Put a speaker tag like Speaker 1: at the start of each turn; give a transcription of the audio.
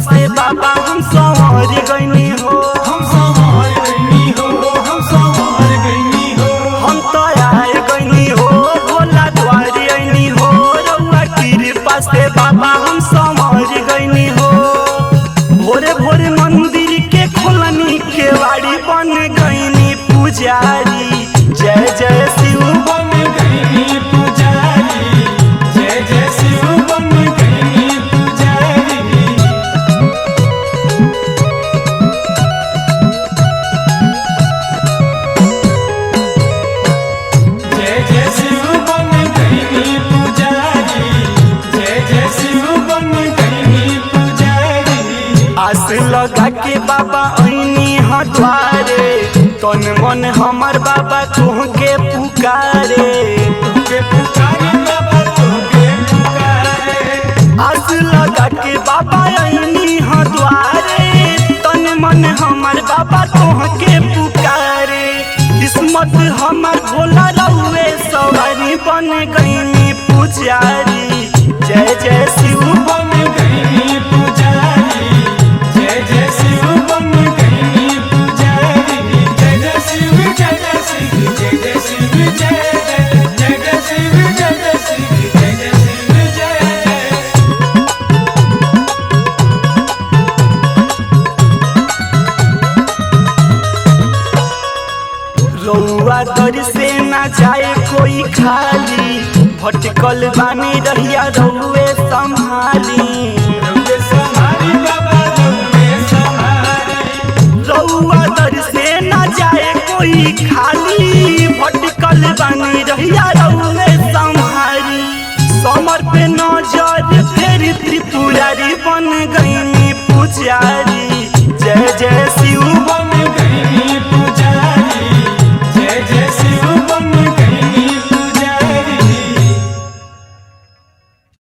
Speaker 1: से बाबा हम संवर गईनी हो,
Speaker 2: हम संवर गईनी हो, हम संवर गईनी हो।
Speaker 1: हम तो आए गईनी हो, भोला द्वारी आईनी हो, रउआ कृपा से बाबा हम संवर गईनी हो। भोरे भोरे मंदिर के खोलनी केवाड़ी बन गईनी पुजारी, जय जय शिव
Speaker 2: बन गईनी पुजारी, जय जय शिव बन गईनी पुजारी। जय जय शिव बन गईनी पुजारी, जय जय शिव बन गईनी पुजारी।
Speaker 1: आस लगा के बाबा आईनी ह द्वारे, तन मन हमर बाबा तुहके पुकारे,
Speaker 2: तुके पुकारे बाबा, तुके पुकारे।
Speaker 1: आस लगा के बाबा आईनी ह द्वारे, तन मन हमर बाबा तुहके पुकारे। किस्मत हमर भोला रउए सवारी बन गईनी पुजारी, जय जय शिव
Speaker 2: बन गईनी पुजारी, जय जय शिव बन गईनी पुजारी। जय जय शिव, जय जय शिव, जय जय शिव, जय जय, जय जय शिव, जय जय शिव, जय जय शिव, जय जय।
Speaker 1: रउआ दर से ना जाए कोई खाली, भटकल बानी रहिया रउए संभाली।
Speaker 2: रउए संभारी बाबा, रउए संभारी।
Speaker 1: रउआ दर से ना जाए कोई खाली, भटकल बानी रहिया रउए संभाली। समर पे नजर फेर त्रिपुरारी बन गईनी पुजारी।